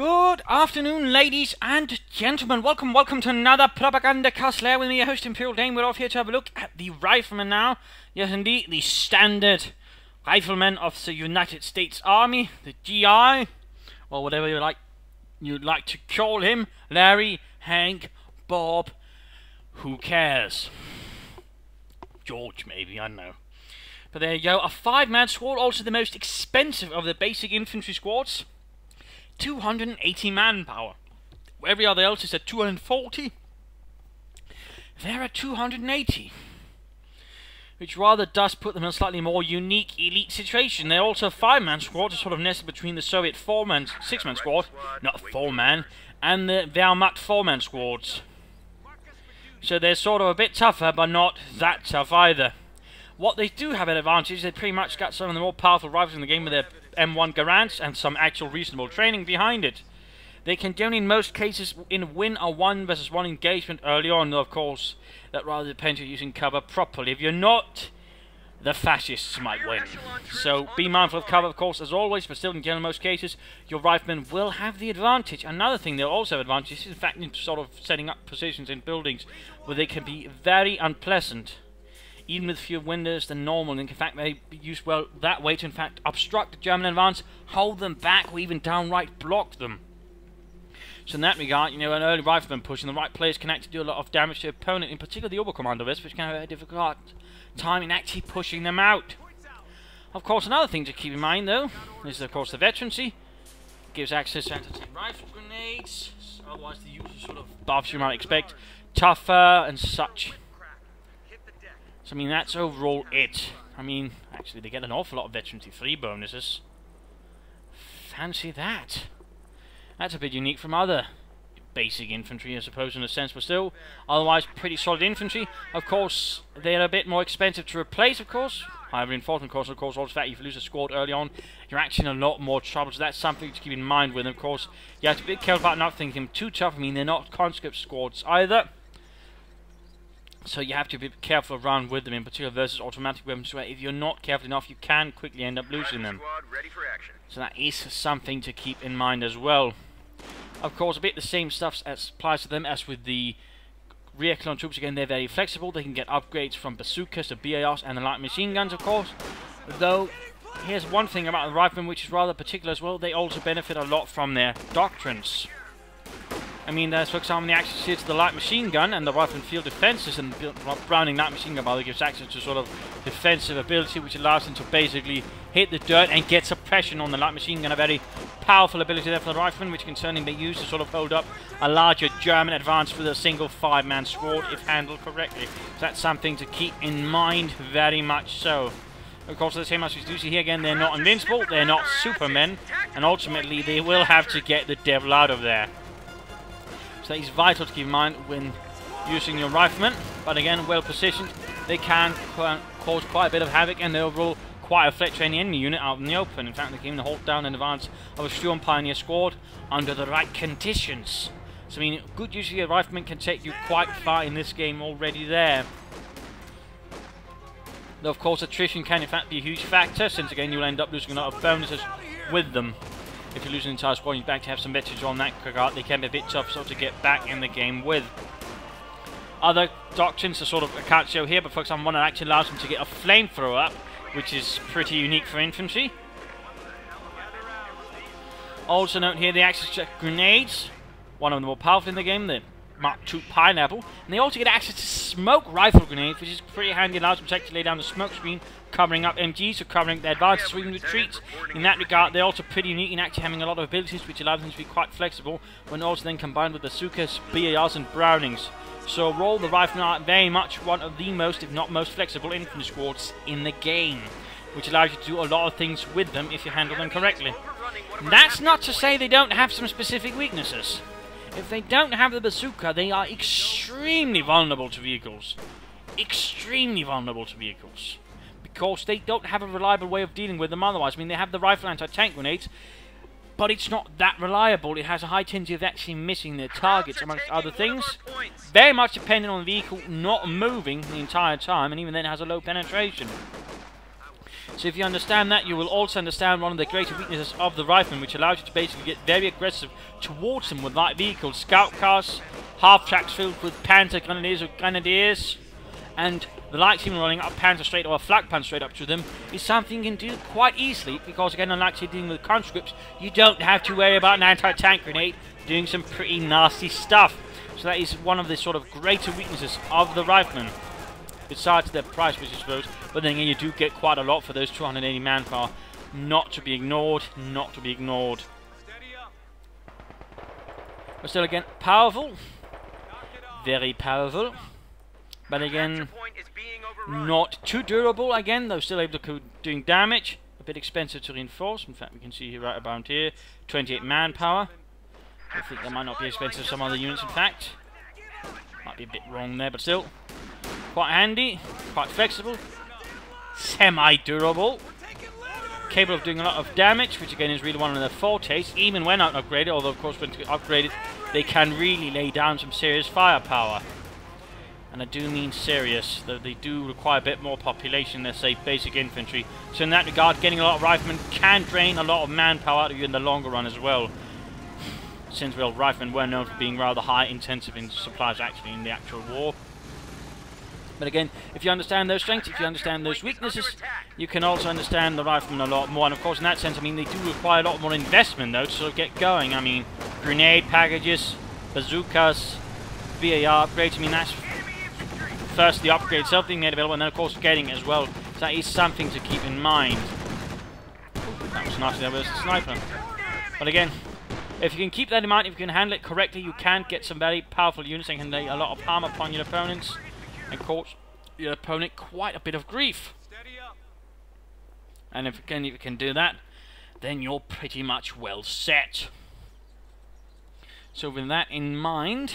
Good afternoon, ladies and gentlemen. Welcome to another Propagandacast. Lehr with me, your host Imperial Dane. We're off here to have a look at the Riflemen now. Yes, indeed, the standard Riflemen of the United States Army, the GI, or whatever you'd like to call him. Larry, Hank, Bob, who cares? George, maybe, I don't know. But there you go, a 5-man squad, also the most expensive of the basic infantry squads. 280 manpower. Every other else is at 240. They're at 280. Which rather does put them in a slightly more unique elite situation. They're also a 5-man squad, sort of nested between the Soviet 6-man squad, not 4-man, and the Wehrmacht 4-man squads. So they're sort of a bit tougher, but not that tough either. What they do have an advantage is they pretty much got some of the more powerful rifles in the game with their M1 Garands and some actual reasonable training behind it. They can generally, in most cases, win a 1 versus 1 engagement early on, though of course that rather depends on using cover properly. If you're not, the fascists might win. So be mindful of cover, of course, as always, but still in general, most cases, your riflemen will have the advantage. Another thing they'll also have advantage is, in fact, in sort of setting up positions in buildings where they can be very unpleasant. Even with fewer windows than normal, and in fact they be used well that way to in fact obstruct the German advance, hold them back, or even downright block them. So in that regard, you know, an early rifleman push in the right place can actually do a lot of damage to the opponent, in particular the Oberkommandos, which can have a difficult time in actually pushing them out. Of course, another thing to keep in mind though, is of course the veterancy. It gives access to anti-tank rifle grenades, otherwise the usual sort of buffs you might expect, tougher and such. So, I mean, that's overall it. I mean, actually, they get an awful lot of veterancy free bonuses. Fancy that. That's a bit unique from other basic infantry, I suppose, in a sense, but still, otherwise, pretty solid infantry. Of course, they're a bit more expensive to replace, of course. High reinforcement cost, of course, also the fact if you lose a squad early on, you're actually in a lot more trouble, so that's something to keep in mind with them. Of course, you have to be careful about not thinking them too tough. I mean, they're not conscript squads either. So you have to be careful around with them, in particular versus automatic weapons, where if you're not careful enough, you can quickly end up losing them. So that is something to keep in mind as well. Of course, a bit the same stuff as applies to them as with the rear column troops. Again, they're very flexible. They can get upgrades from bazookas to BARs and the light machine guns, of course. Though, here's one thing about the riflemen which is rather particular as well. They also benefit a lot from their doctrines. I mean, there's, for example, the access here to the light machine gun and the rifle and field defenses, and Browning light machine gun rather gives access to sort of defensive ability, which allows them to basically hit the dirt and get suppression on the light machine gun. A very powerful ability there for the rifleman, which can certainly be used to sort of hold up a larger German advance with a single 5-man squad if handled correctly. So that's something to keep in mind, very much so. Of course, the same as we do see here again, they're not invincible, they're not supermen, and ultimately they will have to get the devil out of there. So that is vital to keep in mind when using your riflemen, but again, well positioned, they can cause quite a bit of havoc, and they're overall quite a threat to any enemy unit out in the open. In fact, they came to hold down in advance of a Sturm Pioneer squad under the right conditions. So I mean, good use of your riflemen can take you quite far in this game already there. Though of course attrition can in fact be a huge factor, since again you'll end up losing a lot of bonuses with them. If you lose an entire squad, you're back to have some veterans on that regard. They can be a bit tough to get back in the game with. Other doctrines are sort of, I can't show here, but for example, one that actually allows them to get a flamethrower up, which is pretty unique for infantry. Also note here the access to grenades, one of the more powerful in the game, the Mark II Pineapple. And they also get access to smoke rifle grenades, which is pretty handy. It allows them to actually lay down the smoke screen, covering up MGs, so covering their advances swing retreats. In that regard, they're also pretty unique in actually having a lot of abilities, which allows them to be quite flexible, when also then combined with bazookas, BARs, and Brownings. So overall, the riflemen are very much one of the most, if not most, flexible infantry squads in the game, which allows you to do a lot of things with them if you handle them correctly. That's not to say they don't have some specific weaknesses. If they don't have the bazooka, they are extremely vulnerable to vehicles. Extremely vulnerable to vehicles. Because they don't have a reliable way of dealing with them otherwise. I mean, they have the rifle anti-tank grenades, but it's not that reliable. It has a high tendency of actually missing their targets, amongst other things. Very much dependent on the vehicle not moving the entire time, and even then it has a low penetration. So if you understand that, you will also understand one of the greater weaknesses of the Riflemen, which allows you to basically get very aggressive towards them with light vehicles, scout cars, half-tracks filled with panzer grenadiers or grenadiers, and the lights even running up panzer straight or a flak pan straight up to them is something you can do quite easily, because again, unlike you're dealing with conscripts, you don't have to worry about an anti-tank grenade doing some pretty nasty stuff. So that is one of the sort of greater weaknesses of the Riflemen, besides their price, which I suppose, but then again, you do get quite a lot for those 280 manpower. Not to be ignored, not to be ignored. But still again, powerful. Very powerful. But again, not too durable again, though still able to doing damage. A bit expensive to reinforce. In fact, we can see here right about here, 28 manpower. I think that might not be expensive as some other units, in fact. Might be a bit wrong there, but still. Quite handy, quite flexible, semi-durable, capable of doing a lot of damage, which again is really one of their fortes, even when not upgraded, although of course when upgraded they can really lay down some serious firepower. And I do mean serious, though they do require a bit more population than, say, basic infantry. So in that regard, getting a lot of Riflemen can drain a lot of manpower out of you in the longer run as well. Since, well, Riflemen were known for being rather high intensive in supplies actually in the actual war. But again, if you understand those strengths, if you understand those weaknesses, you can also understand the Riflemen a lot more. And of course, in that sense, I mean, they do require a lot more investment, though, to sort of get going. I mean, grenade packages, bazookas, VAR upgrades, I mean, that's first the upgrade itself being made available, and then of course getting it as well. So that is something to keep in mind. That was nice there with the sniper. But again, if you can keep that in mind, if you can handle it correctly, you can get some very powerful units that can lay a lot of harm upon your opponents and cause your opponent quite a bit of grief. And if you can do that, then you're pretty much well set. So with that in mind,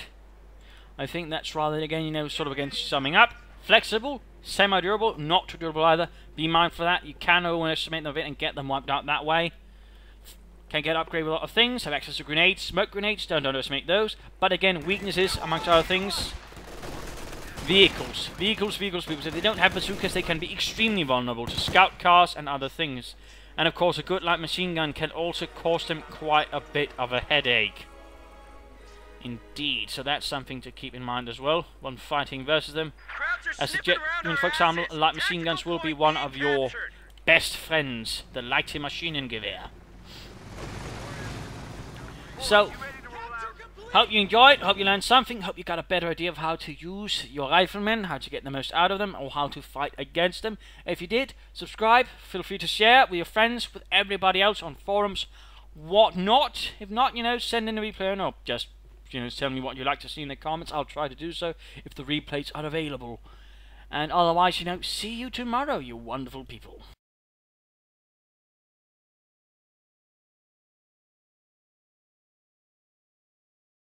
I think that's rather, again, you know, sort of again summing up. Flexible, semi-durable, not too durable either. Be mindful of that. You can overestimate them a bit and get them wiped out that way. Can get upgraded with a lot of things. Have access to grenades, smoke grenades. Don't underestimate those. But again, weaknesses, amongst other things. Vehicles. Vehicles. If they don't have bazookas, they can be extremely vulnerable to scout cars and other things. And of course, a good light machine gun can also cause them quite a bit of a headache. Indeed, so that's something to keep in mind as well when fighting versus them. As for example, light machine guns will be one of your best friends, the light Maschinengewehr. So, hope you enjoyed, hope you learned something, hope you got a better idea of how to use your Riflemen, how to get the most out of them, or how to fight against them. If you did, subscribe, feel free to share with your friends, with everybody else on forums, whatnot. If not, you know, send in a replay or just, you know, tell me what you'd like to see in the comments. I'll try to do so if the replays are available. And otherwise, you know, see you tomorrow, you wonderful people.